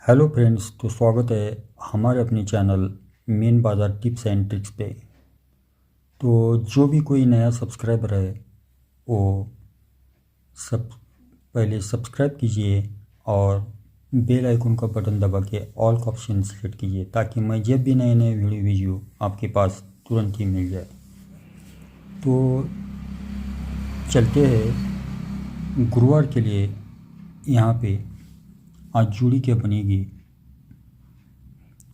Hello friends, तो स्वागत है हमारे अपने चैनल मेन बाज़ार टिप्स एंड ट्रिक्स पे। तो जो भी कोई नया सब्सक्राइबर है वो सब पहले सब्सक्राइब कीजिए और बेल आइकन का बटन दबा के ऑल का ऑप्शन सेलेक्ट कीजिए ताकि मैं जब भी नए नए वीडियो आपके पास तुरंत ही मिल जाए। तो चलते हैं गुरुवार के लिए। यहाँ पे आज जोड़ी क्या बनेगी,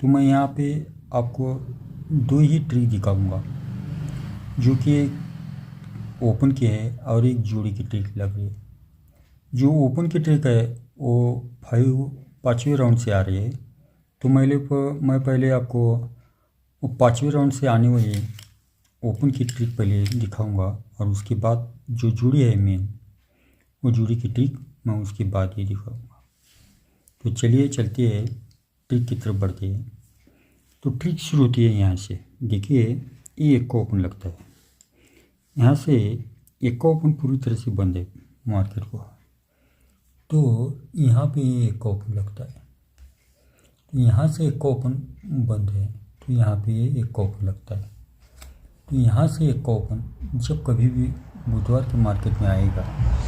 तो मैं यहाँ पे आपको दो ही ट्रिक दिखाऊंगा जो कि एक ओपन की है और एक जोड़ी की ट्रिक लग रही है। जो ओपन की ट्रिक है वो पाँचवें राउंड से आ रही है। तो मैं पहले आपको वो पाँचवें राउंड से आने वाली ओपन की ट्रिक पहले दिखाऊंगा और उसके बाद जो जोड़ी है मेन वो जोड़ी की ट्रिक मैं उसके बाद ही दिखाऊंगा। तो चलिए चलते हैं ट्रिक की तरफ बढ़ते हैं। तो ट्रिक शुरू होती है यहाँ से। देखिए ये एक का ओपन लगता है, यहाँ से एक का ओपन पूरी तरह से बंद है मार्केट को। तो यहाँ पे एक का ओपन लगता है, तो यहाँ से एक का ओपन बंद है, तो यहाँ पे एक का ओपन लगता है। तो यहाँ से एक का ओपन जब कभी भी बुधवार के मार्केट में आएगा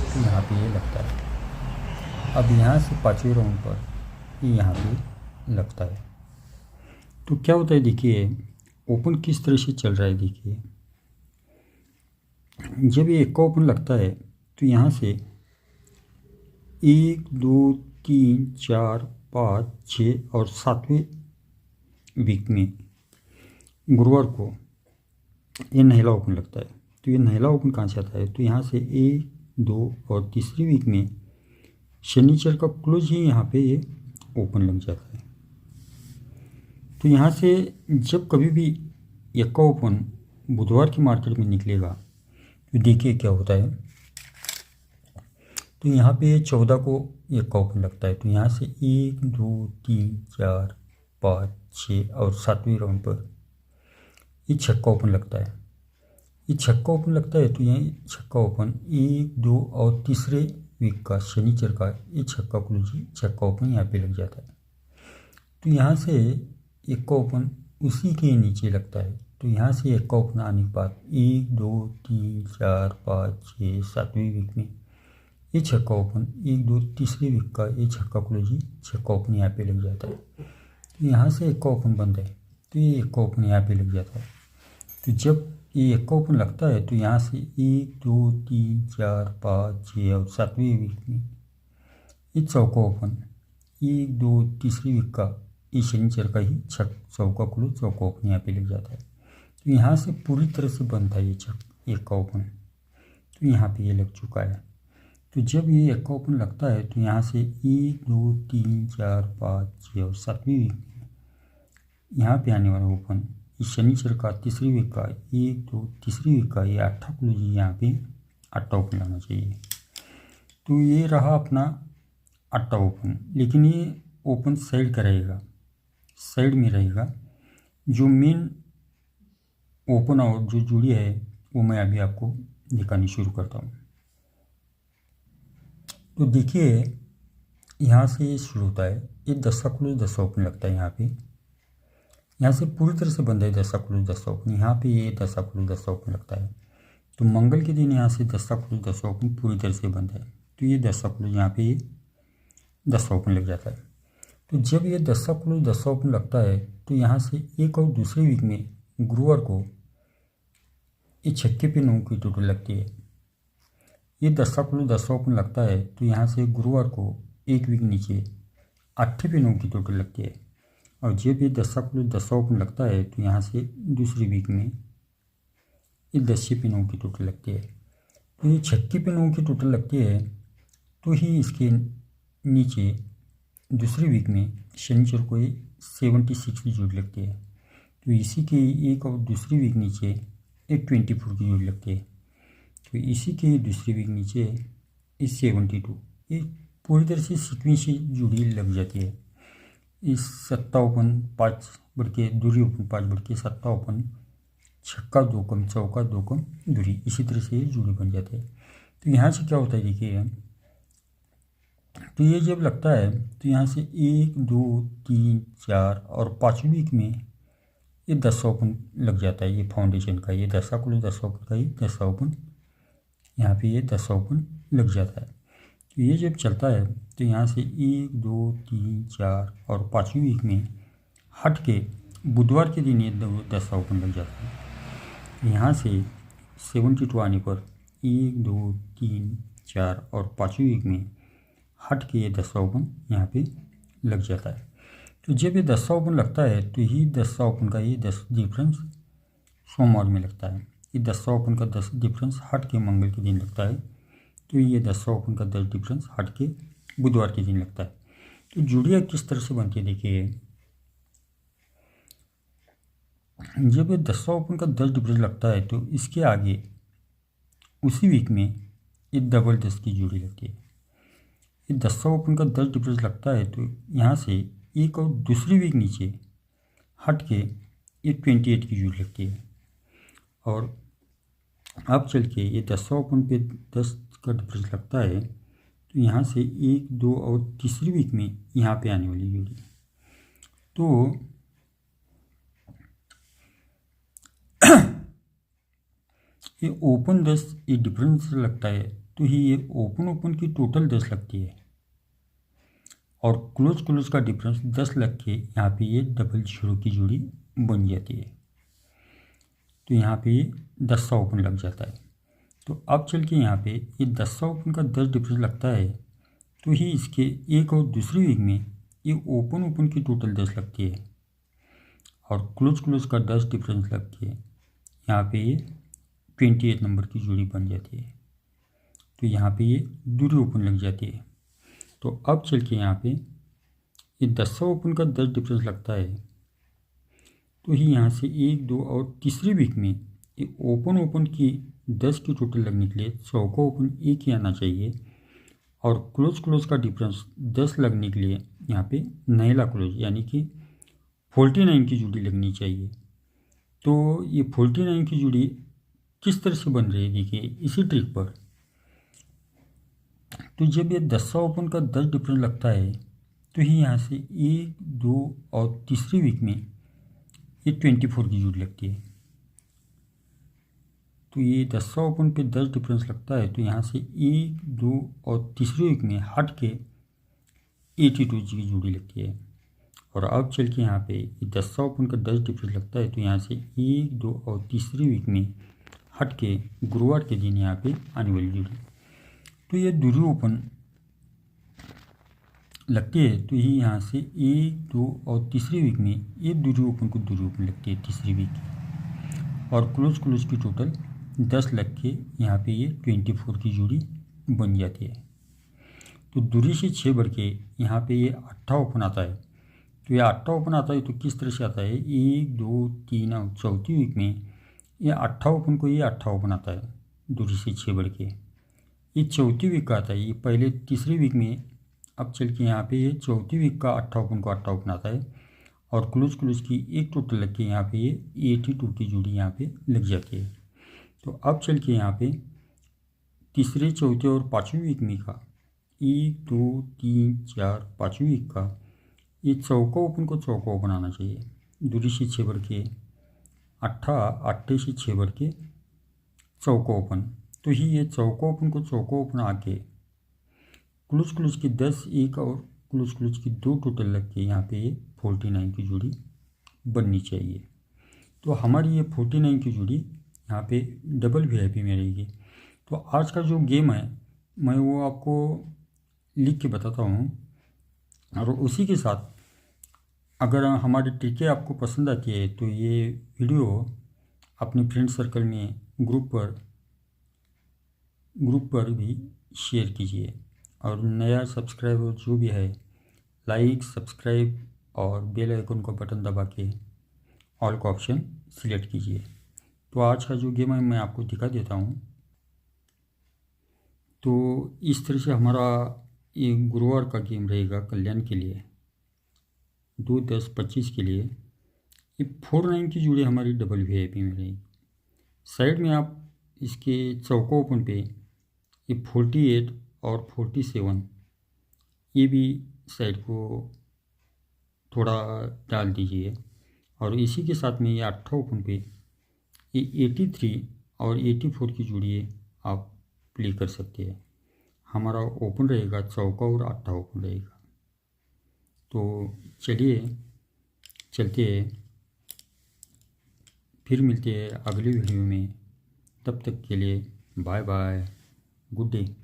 तो यहाँ पे ये लगता है। अब यहाँ से पाँचवें राउंड पर ये यहाँ पे लगता है। तो क्या होता है, देखिए ओपन किस तरह से चल रहा है। देखिए जब ये एक का ओपन लगता है तो यहाँ से 1 2 3 4 5 6 और 7वें वीक में गुरुवार को ये नहला ओपन लगता है। तो ये नहला ओपन कहाँ से आता है, तो यहाँ से 1 2 और तीसरी वीक में शनिचर का क्लोज ही यहाँ पे ये ओपन लग जाता है। तो यहाँ से जब कभी भी एक का ओपन बुधवार की मार्केट में निकलेगा तो देखिए क्या होता है। तो यहाँ पे 14 को एक का ओपन लगता है, तो यहाँ से 1 2 3 4 5 6 और 7वें राउंड पर ये छक्का ओपन लगता है। ये छक्का ओपन लगता है, तो यहाँ छक्का ओपन 1 2 और तीसरे वीक का शनिचर का ये छक्का क्लोजी छक्का ओपन यहाँ पे लग जाता है। तो यहाँ से एक का ओपन उसी के नीचे लगता है। तो यहाँ से एक का ओपन आने के बाद 1 2 3 4 5 6 7वें वीक में ये छक्का ओपन 1 2 तीसरे वीक का ये छक्का क्लोजी छक्का ओपन यहाँ पे लग जाता है। तो यहाँ से एक का ओपन बंद है, तो ये एक का ओपन यहाँ पे लग जाता है। तो जब ये एक का ओपन लगता है तो यहाँ से 1 2 3 4 5 6 और 7वें वीक में ये चौका ओपन 1 2 तीसरी वीक का ये शनिचर का ही चौका क्लोज चौका ओपन यहाँ पे लग जाता है। तो यहाँ से पूरी तरह से बंद था ये एक का ओपन, तो यहाँ पे ये लग चुका है। तो जब ये एक का ओपन लगता है तो यहाँ से 1 2 3 4 5 6 और 7वें वीक में यहाँ पे आने वाला ओपन इस शनिचर का तीसरी वीक का 1 2 तीसरी वीक का ये 8 क्लोज यहाँ पे 8 ओपन लगना चाहिए। तो ये रहा अपना 8 ओपन, लेकिन ये ओपन साइड का रहेगा, साइड में रहेगा। जो मेन ओपन और जो जोड़ी है वो मैं अभी आपको दिखानी शुरू करता हूँ। तो देखिए यहाँ से ये शुरू होता है, ये 10 का क्लोज 10 ओपन लगता है। यहाँ से पूरी तरह से बंद है 10 का क्लोज 10 ओपन, यहाँ पे ये 10 का क्लोज 10 ओपन लगता है। तो मंगल के दिन यहाँ से 10 का क्लोज 10 ओपन पूरी तरह से बंद है, तो ये 10 का क्लोज यहाँ पे 10 ओपन लग जाता है। तो जब ये 10 का क्लोज 10 ओपन लगता है तो यहाँ से एक और दूसरे वीक में गुरुवार को ये छक्के पे 9 की टोटल लगती है। ये 10 का क्लोज 10 ओपन लगता है, तो यहाँ से गुरुवार को एक वीक नीचे 8 पे 9 की टोटल लगती है। और जब ये 10 का क्लोज 10 ओपन लगता है तो यहाँ से दूसरी वीक में ये 10 पे 9 की टोटल लगती है। तो ये छक्के पे 9 की टोटल लगती है, तो ही इसके नीचे दूसरी वीक में शनिचर को ये 76 की जोड़ी लगती है। तो इसी के एक और दूसरी वीक नीचे एक 24 की जोड़ी लगती है। तो इसी के दूसरी वीक नीचे इस 72 ये पूरी तरह से सीक्वेंस से जुड़ी लग जाती है। इस 7 ओपन 5 बढ़ के दूरी ओपन 5 बढ़ के 7 ओपन छक्का 2 कम चौका 2 कम दूरी, इसी तरह से ये जुड़ी बन जाती है। तो यहाँ से क्या होता है, देखिए तो ये जब लगता है तो यहाँ से 1 2 3 4 और 5वीं वीक में ये 10 ओपन लग जाता है। ये फाउंडेशन का ये 10 क्लोज 10 ओपन का ये 10 ओपन, यहाँ पे ये 10 ओपन लग जाता है। तो ये जब चलता है तो यहाँ से 1 2 3 4 और 5वीं वीक में हट के बुधवार के दिन ये 10 ओपन लग जाता है। यहाँ से 72 आने पर 1 2 3 4 और 5वीं वीक में हट के ये 10 ओपन यहाँ पे लग जाता है। तो जब ये 10 ओपन लगता है तो ही 10 ओपन का ये 10 डिफरेंस सोमवार में लगता है। ये 10 ओपन का 10 डिफरेंस हट के मंगल के दिन लगता है। तो ये 10 ओपन का 10 डिफरेंस हट के बुधवार के दिन लगता है। तो जुड़िया किस तरह से बनती है देखिए, जब ये 10 ओपन का 10 डिफरेंस लगता है तो इसके आगे उसी वीक में ये डबल 10 की जुड़ी लगती है। ये 10 ओपन का 10 डिफरेंस लगता है तो यहाँ से एक और दूसरी वीक नीचे हट के ये 28 की जुड़ी लगती है। और अब चल के ये 10 ओपन पे 10 का डिफरेंस लगता है तो यहाँ से 1 2 और तीसरी वीक में यहाँ पे आने वाली जुड़ी। तो ये ओपन 10 ये डिफरेंस लगता है तो ही ये ओपन की टोटल 10 लगती है और क्लोज का डिफरेंस 10 लग के यहाँ पे ये डबल 0 की जोड़ी बन जाती है। तो यहाँ पे ये 10 ओपन लग जाता है। तो अब चल के यहाँ पे ये 10 ओपन का 10 डिफरेंस लगता है तो ही इसके एक और दूसरी वीक में ये ओपन की टोटल 10 लगती है और क्लोज का 10 डिफरेंस लग के यहाँ पे ये 28 नंबर की जोड़ी बन जाती है। तो यहाँ पे ये दूरी ओपन लग जाती है। तो अब चल के यहाँ पे ये 10 ओपन का 10 डिफरेंस लगता है तो ही यहाँ से 1 2 और तीसरी वीक में ये ओपन की 10 की टोटल लगने के लिए चौका ओपन एक ही आना चाहिए और क्लोज का डिफरेंस 10 लगने के लिए यहाँ पे नैला क्लोज यानी कि 49 की जोड़ी लगनी चाहिए। तो ये 49 की जोड़ी किस तरह से बन रही है देखिए इसी ट्रिक पर। तो जब ये 10 ओपन का 10 डिफरेंस लगता है तो ही यहाँ से 1 2 और तीसरी वीक में ये 24 की जोड़ी लगती है। तो ये 10 ओपन पे 10 डिफरेंस लगता है तो यहाँ से 1 2 और तीसरी वीक में हट के 82 की जोड़ी लगती है। और अब चल के यहाँ पे ये 10 ओपन का 10 डिफरेंस लगता है तो यहाँ से 1 2 और तीसरी वीक में हट के गुरुवार के दिन यहाँ पे आने वाली जोड़ी। तो ये दूरी ओपन लगती है तो ही यहाँ से 1 2 और तीसरी वीक में ये दूरी ओपन लगती है तीसरी वीक की और क्लोज की टोटल 10 लग के यहाँ पे ये 24 की जोड़ी बन जाती है। तो दूरी से 6 बढ़ के यहाँ पे ये 8 ओपन आता है। तो ये 8 ओपन आता है तो किस तरह से आता है 1 2 3 और चौथी वीक में ये 8 ओपन को ये 8 ओपन आता है दूरी से 6 बढ़ के। ये चौथी वीक का आता है, ये पहले तीसरी वीक में अब चल के यहाँ पे ये चौथी वीक का 8 ओपन को 8 ओपन आता है और क्लोज की एक टोटल लग के यहाँ पे ये 82 की जोड़ी यहाँ पे लग जाती है। तो अब चल के यहाँ पे तीसरे चौथे और 5वीं वीक में का 1 2 3 4 5वीं वीक का ये चौका ओपन को चौका ओपन आना चाहिए दूरी से 6 बढ़ के 8 से 6 बढ़ के चौका ओपन। तो ही ये चौका ओपन को चौका ओपन आके क्लोज की 10 एक और क्लोज की 2 टोटल लग के यहाँ पे ये 49 की जोड़ी बननी चाहिए। तो हमारी ये 49 की जोड़ी यहाँ पे डबल VIP में रहेगी। तो आज का जो गेम है मैं वो आपको लिख के बताता हूँ और उसी के साथ अगर हमारी ट्रिकें आपको पसंद आती है तो ये वीडियो अपने फ्रेंड सर्कल में ग्रुप पर भी शेयर कीजिए और नया सब्सक्राइबर जो भी है लाइक सब्सक्राइब और बेल आइकन का बटन दबा के ऑल का ऑप्शन सिलेक्ट कीजिए। तो आज का जो गेम है मैं आपको दिखा देता हूँ। तो इस तरह से हमारा ये गुरुवार का गेम रहेगा कल्याण के लिए 2 10 25 के लिए। ये 49 की जोड़ी हमारी डबल VIP में रहेगी। साइड में आप इसके चौका ओपन पे ये 48 और 47 ये भी साइड को थोड़ा डाल दीजिए। और इसी के साथ में ये 8 ओपन पे ये 83 और 84 की जोड़ी आप प्ले कर सकते हैं। हमारा ओपन रहेगा चौका और 8 ओपन रहेगा। तो चलिए चलते हैं, फिर मिलते हैं अगली वीडियो में। तब तक के लिए बाय बाय, गुड डे।